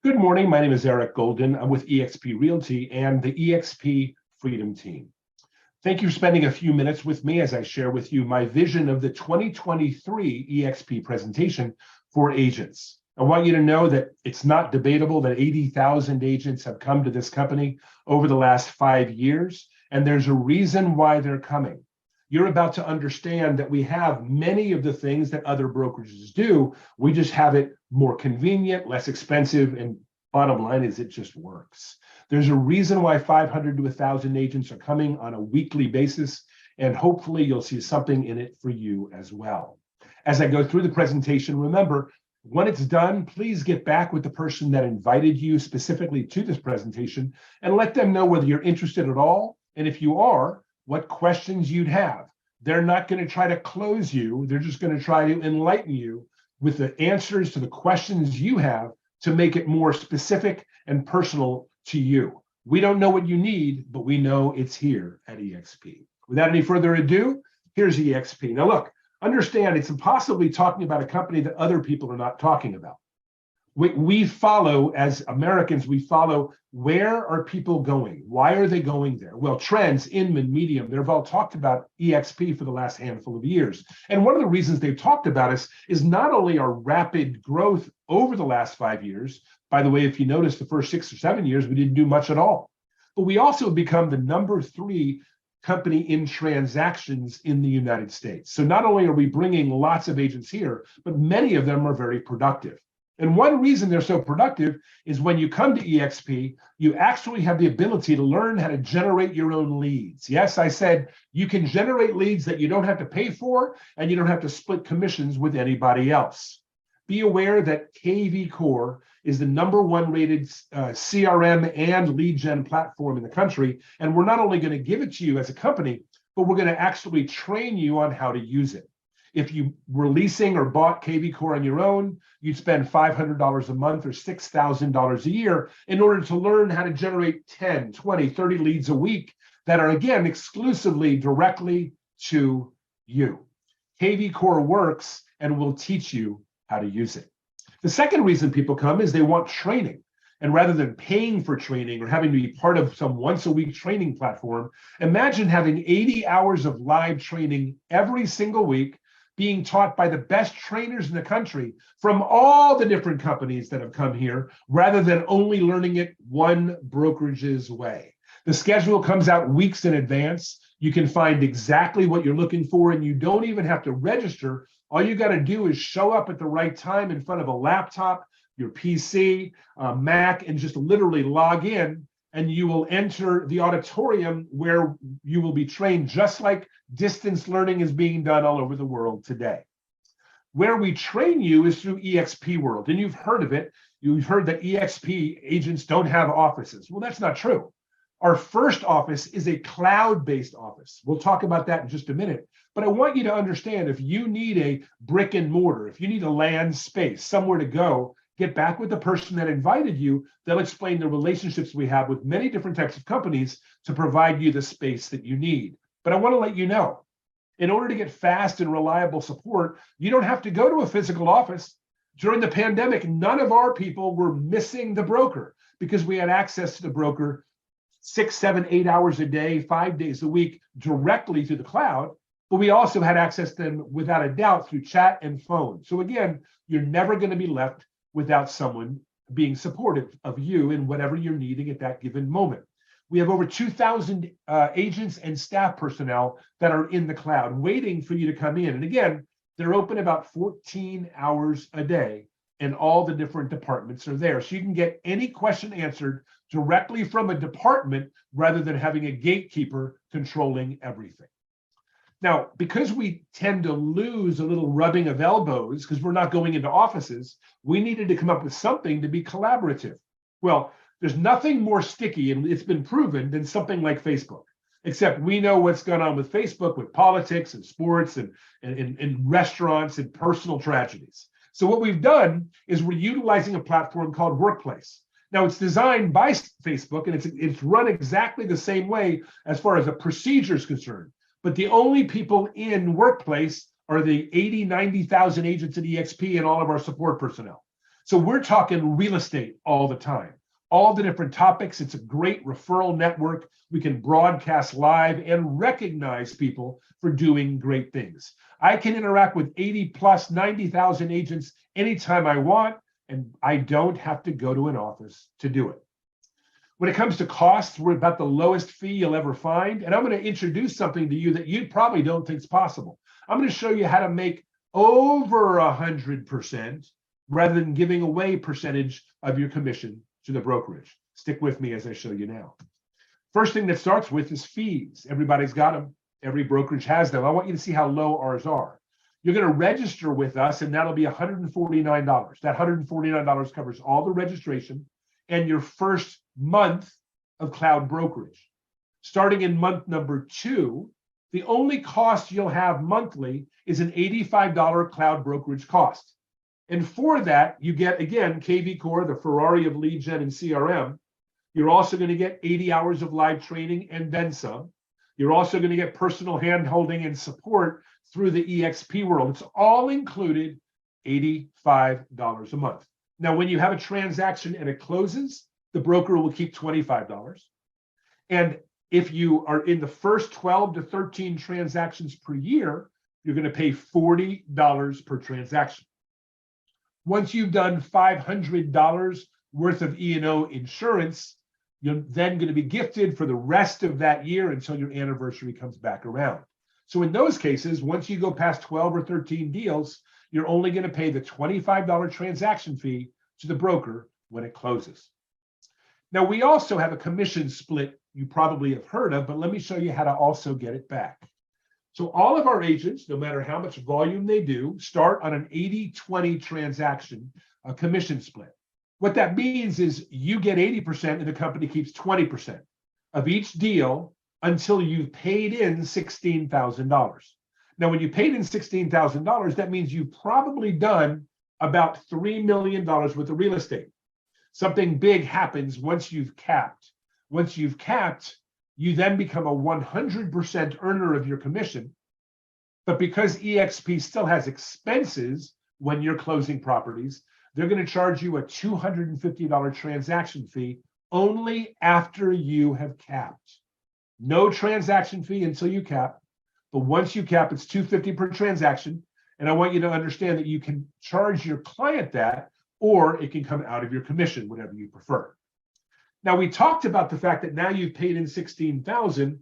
Good morning. My name is Eric Golden. I'm with eXp Realty and the eXp Freedom Team. Thank you for spending a few minutes with me as I share with you my vision of the 2023 eXp presentation for agents. I want you to know that it's not debatable that 80,000 agents have come to this company over the last 5 years, and there's a reason why they're coming. You're about to understand that we have many of the things that other brokerages do. We just have it more convenient, less expensive, and bottom line is it just works. There's a reason why 500 to 1,000 agents are coming on a weekly basis, and hopefully you'll see something in it for you as well. As I go through the presentation, remember, when it's done, please get back with the person that invited you specifically to this presentation and let them know whether you're interested at all, and if you are, what questions you'd have. They're not going to try to close you. They're just going to try to enlighten you with the answers to the questions you have to make it more specific and personal to you. We don't know what you need, but we know it's here at eXp. Without any further ado, here's eXp. Now look, understand it's impossible to be talking about a company that other people are not talking about. We follow, as Americans, we follow where are people going? Why are they going there? Well, Trends, Inman, Medium, they've all talked about eXp for the last handful of years. And one of the reasons they've talked about us is not only our rapid growth over the last 5 years. By the way, if you notice the first 6 or 7 years, we didn't do much at all. But we also become the #3 company in transactions in the United States. So not only are we bringing lots of agents here, but many of them are very productive. And one reason they're so productive is when you come to eXp, you actually have the ability to learn how to generate your own leads. Yes, I said you can generate leads that you don't have to pay for, and you don't have to split commissions with anybody else. Be aware that KV Core is the #1 rated CRM and lead gen platform in the country. And we're not only going to give it to you as a company, but we're going to actually train you on how to use it. If you were leasing or bought KV Core on your own, you'd spend $500 a month or $6,000 a year in order to learn how to generate 10, 20, 30 leads a week that are, again, exclusively directly to you. KV Core works and will teach you how to use it. The second reason people come is they want training. And rather than paying for training or having to be part of some once-a-week training platform, imagine having 80 hours of live training every single week, being taught by the best trainers in the country from all the different companies that have come here, rather than only learning it one brokerage's way. The schedule comes out weeks in advance. You can find exactly what you're looking for, and you don't even have to register. All you got to do is show up at the right time in front of a laptop, your PC, Mac, and just literally log in, and you will enter the auditorium where you will be trained, just like distance learning is being done all over the world today. Where we train you is through eXp World, and you've heard of it. You've heard that eXp agents don't have offices. Well, that's not true. Our first office is a cloud-based office. We'll talk about that in just a minute. But I want you to understand, if you need a brick and mortar, if you need a land space, somewhere to go, get back with the person that invited you. They'll explain the relationships we have with many different types of companies to provide you the space that you need. But I want to let you know, in order to get fast and reliable support, you don't have to go to a physical office. During the pandemic, none of our people were missing the broker because we had access to the broker 6, 7, 8 hours a day, 5 days a week, directly through the cloud. But we also had access to them without a doubt through chat and phone. So again, you're never going to be left without someone being supportive of you in whatever you're needing at that given moment. We have over 2,000 agents and staff personnel that are in the cloud waiting for you to come in. And again, they're open about 14 hours a day, and all the different departments are there. So you can get any question answered directly from a department rather than having a gatekeeper controlling everything. Now, because we tend to lose a little rubbing of elbows because we're not going into offices, we needed to come up with something to be collaborative. Well, there's nothing more sticky, and it's been proven, than something like Facebook. Except we know what's going on with Facebook, with politics and sports and restaurants and personal tragedies. So what we've done is we're utilizing a platform called Workplace. Now, it's designed by Facebook, and it's run exactly the same way as far as the procedure is concerned. But the only people in Workplace are the 80, 90,000 agents at eXp and all of our support personnel. So we're talking real estate all the time, all the different topics. It's a great referral network. We can broadcast live and recognize people for doing great things. I can interact with 80 plus 90,000 agents anytime I want, and I don't have to go to an office to do it. When it comes to costs, we're about the lowest fee you'll ever find. And I'm going to introduce something to you that you probably don't think is possible. I'm going to show you how to make over 100% rather than giving away percentage of your commission to the brokerage. Stick with me as I show you now. First thing that starts with is fees. Everybody's got them. Every brokerage has them. I want you to see how low ours are. You're going to register with us, and that'll be $149. That $149 covers all the registration and your first month of cloud brokerage. Starting in month number 2, the only cost you'll have monthly is an $85 cloud brokerage cost. And for that, you get, again, KV Core, the Ferrari of lead gen and CRM. You're also going to get 80 hours of live training and then some. You're also going to get personal hand-holding and support through the eXp world. It's all included, $85 a month. Now, when you have a transaction and it closes, the broker will keep $25. And if you are in the first 12 to 13 transactions per year, you're going to pay $40 per transaction. Once you've done $500 worth of E&O insurance, you're then going to be gifted for the rest of that year until your anniversary comes back around. So in those cases, once you go past 12 or 13 deals, you're only going to pay the $25 transaction fee to the broker when it closes. Now, we also have a commission split you probably have heard of, but let me show you how to also get it back. So all of our agents, no matter how much volume they do, start on an 80-20 transaction, a commission split. What that means is you get 80% and the company keeps 20% of each deal until you've paid in $16,000. Now, when you paid in $16,000, that means you've probably done about $3 million worth of real estate. Something big happens once you've capped. Once you've capped, you then become a 100% earner of your commission. But because eXp still has expenses when you're closing properties, they're going to charge you a $250 transaction fee only after you have capped. No transaction fee until you cap. But once you cap, it's $250 per transaction. And I want you to understand that you can charge your client that, or it can come out of your commission, whatever you prefer. Now, we talked about the fact that now you've paid in $16,000,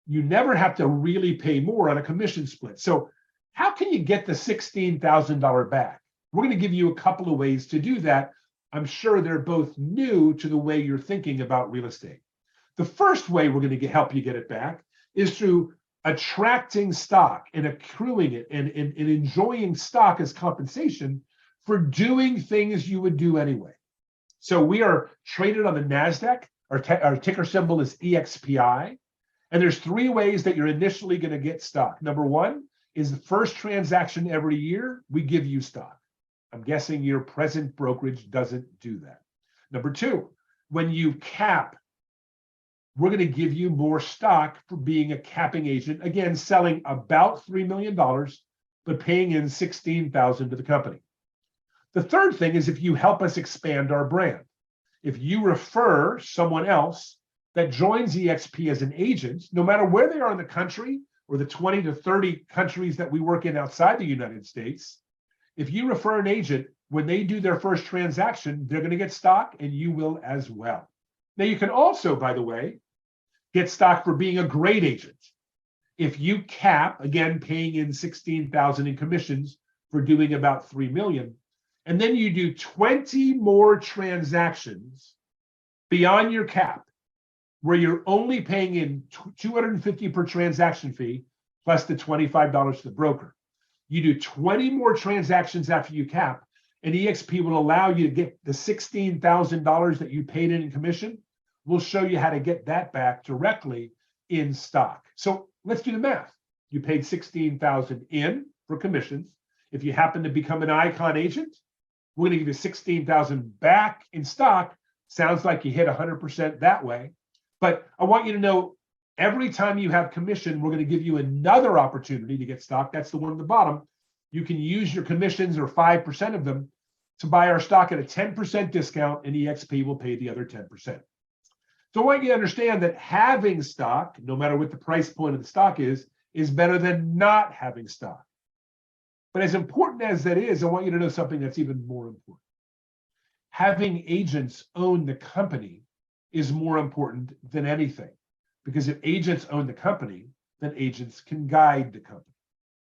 you never have to really pay more on a commission split. So how can you get the $16,000 back? We're going to give you a couple of ways to do that. I'm sure they're both new to the way you're thinking about real estate. The first way we're going to help you get it back is through attracting stock and accruing it and enjoying stock as compensation for doing things you would do anyway. So we are traded on the NASDAQ. Our ticker symbol is EXPI. And there's 3 ways that you're initially going to get stock. Number 1 is the first transaction every year, we give you stock. I'm guessing your present brokerage doesn't do that. Number 2, when you cap, we're going to give you more stock for being a capping agent. Again, selling about $3 million, but paying in $16,000 to the company. The third thing is if you help us expand our brand. If you refer someone else that joins eXp as an agent, no matter where they are in the country or the 20 to 30 countries that we work in outside the United States, if you refer an agent, when they do their first transaction, they're going to get stock and you will as well. Now, you can also, by the way, get stock for being a great agent. If you cap, again, paying in $16,000 in commissions for doing about $3 million, and then you do 20 more transactions beyond your cap, where you're only paying in $250 per transaction fee, plus the $25 to the broker. You do 20 more transactions after you cap, and eXp will allow you to get the $16,000 that you paid in commission. We'll show you how to get that back directly in stock. So let's do the math. You paid $16,000 in for commissions. If you happen to become an icon agent, we're going to give you $16,000 back in stock. Sounds like you hit 100% that way. But I want you to know every time you have commission, we're going to give you another opportunity to get stock. That's the one at the bottom. You can use your commissions or 5% of them to buy our stock at a 10% discount, and eXp will pay the other 10%. So I want you to understand that having stock, no matter what the price point of the stock is better than not having stock. But as important as that is, I want you to know something that's even more important. Having agents own the company is more important than anything, because if agents own the company, then agents can guide the company.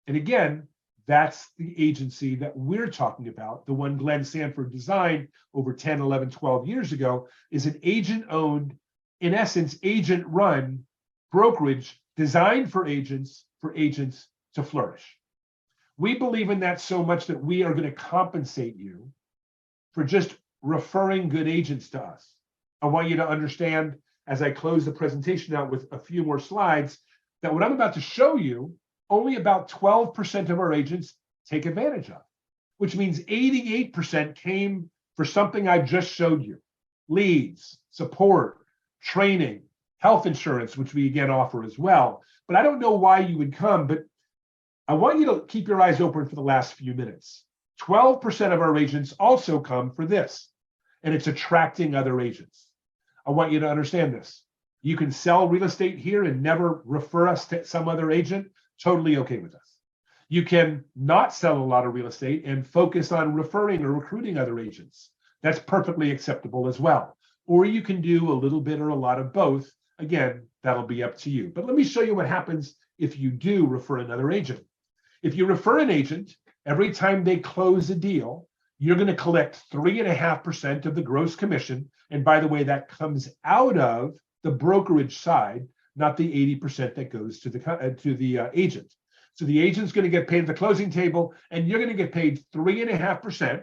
And again, that's the agency that we're talking about. The one Glenn Sanford designed over 10, 11, 12 years ago is an agent-owned, in essence, agent-run brokerage designed for agents to flourish. We believe in that so much that we are going to compensate you for just referring good agents to us. I want you to understand, as I close the presentation out with a few more slides, that what I'm about to show you, only about 12% of our agents take advantage of, which means 88% came for something I just showed you: leads, support, training, health insurance, which we again offer as well. But I don't know why you would come, but I want you to keep your eyes open for the last few minutes. 12% of our agents also come for this, and it's attracting other agents. I want you to understand this. You can sell real estate here and never refer us to some other agent. Totally okay with us. You can not sell a lot of real estate and focus on referring or recruiting other agents. That's perfectly acceptable as well. Or you can do a little bit or a lot of both. Again, that'll be up to you. But let me show you what happens if you do refer another agent. If you refer an agent, every time they close a deal, you're going to collect 3.5% of the gross commission. And by the way, that comes out of the brokerage side, not the 80% that goes to the agent. So the agent's going to get paid at the closing table, and you're going to get paid 3.5%,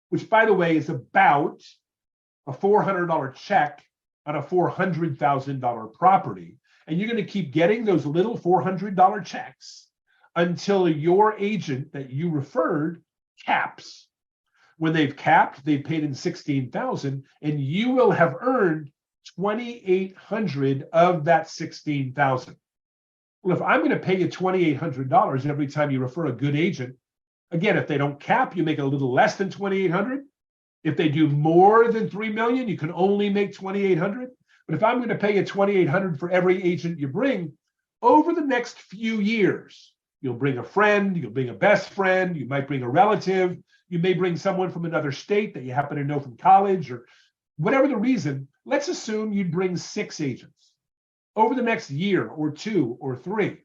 which, by the way, is about a $400 check on a $400,000 property. And you're going to keep getting those little $400 checks until your agent that you referred caps. When they've capped, they've paid in $16,000, and you will have earned $2,800 of that $16,000. Well, if I'm going to pay you $2,800 every time you refer a good agent, again, if they don't cap, you make a little less than $2,800. If they do more than $3 million, you can only make $2,800. But if I'm going to pay you $2,800 for every agent you bring, over the next few years, you'll bring a friend, you'll bring a best friend, you might bring a relative, you may bring someone from another state that you happen to know from college, or whatever the reason. Let's assume you'd bring 6 agents. Over the next year or 2 or 3,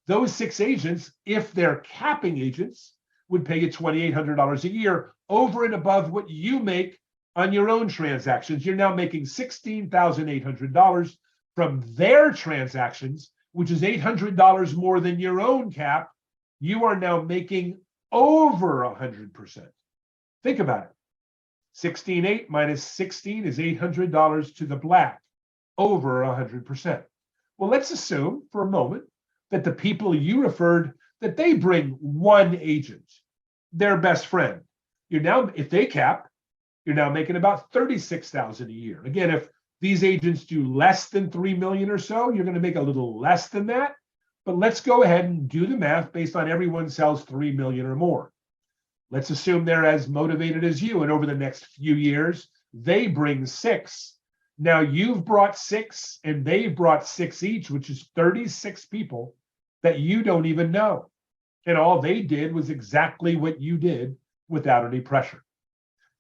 those 6 agents, if they're capping agents, would pay you $2,800 a year over and above what you make on your own transactions. You're now making $16,800 from their transactions, which is $800 more than your own cap. You are now making over 100%. Think about it. 16.8 minus 16 is $800 to the black, over 100%. Well, let's assume for a moment that the people you referred, that they bring one agent, their best friend. You're now, if they cap, you're now making about $36,000 a year. Again, if these agents do less than 3 million or so, you're going to make a little less than that. But let's go ahead and do the math based on everyone sells 3 million or more. Let's assume they're as motivated as you, and over the next few years, they bring 6. Now you've brought 6 and they've brought 6 each, which is 36 people that you don't even know. And all they did was exactly what you did without any pressure.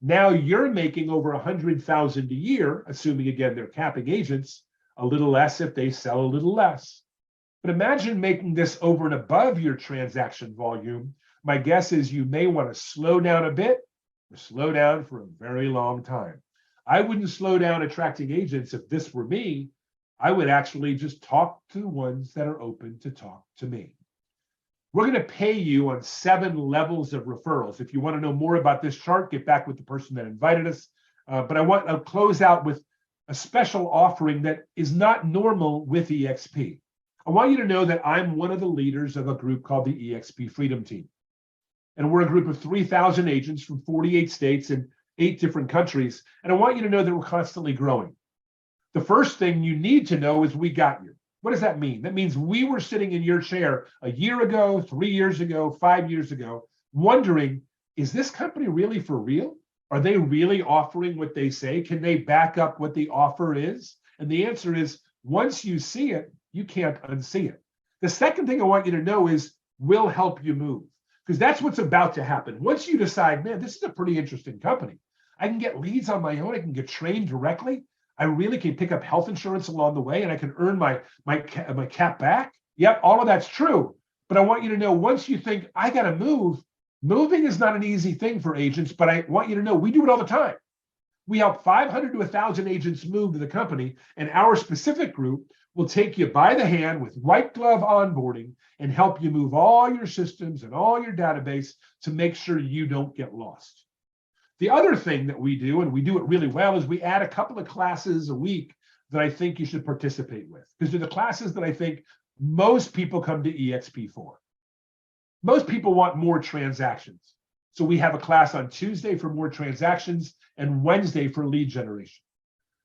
Now you're making over 100,000 a year, assuming again they're capping agents, a little less if they sell a little less. But imagine making this over and above your transaction volume. My guess is you may want to slow down a bit or slow down for a very long time. I wouldn't slow down attracting agents if this were me. I would actually just talk to the ones that are open to talk to me. We're going to pay you on 7 levels of referrals. If you want to know more about this chart, get back with the person that invited us. But I'll close out with a special offering that is not normal with eXp. I want you to know that I'm one of the leaders of a group called the eXp Freedom Team. And we're a group of 3,000 agents from 48 states and 8 different countries. And I want you to know that we're constantly growing. The first thing you need to know is we got you. What does that mean? That means we were sitting in your chair a year ago, 3 years ago, 5 years ago, wondering, is this company really for real? Are they really offering what they say? Can they back up what the offer is? And the answer is, once you see it, you can't unsee it. The second thing I want you to know is, we'll help you move, because that's what's about to happen. Once you decide, man, this is a pretty interesting company. I can get leads on my own. I can get trained directly. I really can pick up health insurance along the way, and I can earn my cap back. Yep, all of that's true. But I want you to know, once you think, I got to move, moving is not an easy thing for agents, but I want you to know we do it all the time. We help 500 to 1,000 agents move to the company, and our specific group will take you by the hand with white glove onboarding and help you move all your systems and all your database to make sure you don't get lost. The other thing that we do, and we do it really well, is we add a couple of classes a week that I think you should participate with, because they're the classes that I think most people come to eXp for. Most people want more transactions. So we have a class on Tuesday for more transactions and Wednesday for lead generation.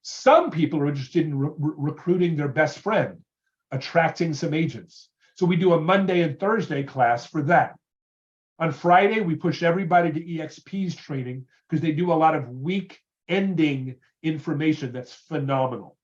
Some people are interested in recruiting their best friend, attracting some agents. So we do a Monday and Thursday class for that. On Friday, we push everybody to eXp's training because they do a lot of week ending information that's phenomenal.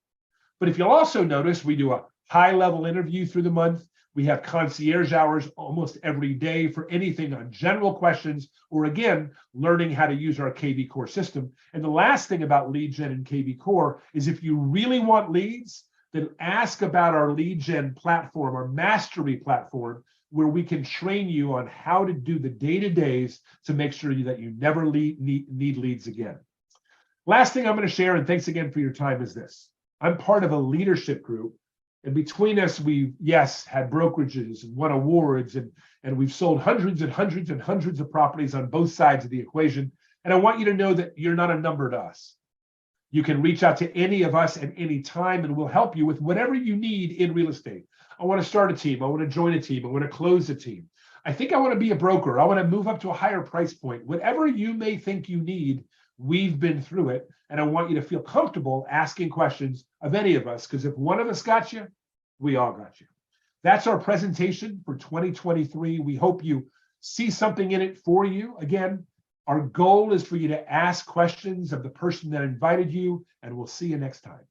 But if you'll also notice, we do a high-level interview through the month. We have concierge hours almost every day for anything on general questions, or again, learning how to use our KV Core system. And the last thing about lead gen and KV Core is, if you really want leads, then ask about our lead gen platform, our mastery platform, where we can train you on how to do the day-to-days to make sure that you never need leads again. Last thing I'm going to share, and thanks again for your time, is this. I'm part of a leadership group. And between us, we've, yes, had brokerages and won awards, and we've sold hundreds and hundreds and hundreds of properties on both sides of the equation. And I want you to know that you're not a number to us. You can reach out to any of us at any time, and we'll help you with whatever you need in real estate. I want to start a team. I want to join a team. I want to close a team. I think I want to be a broker. I want to move up to a higher price point. Whatever you may think you need, we've been through it. And I want you to feel comfortable asking questions of any of us, because if one of us got you, we all got you. That's our presentation for 2023. We hope you see something in it for you. Again, our goal is for you to ask questions of the person that invited you, and we'll see you next time.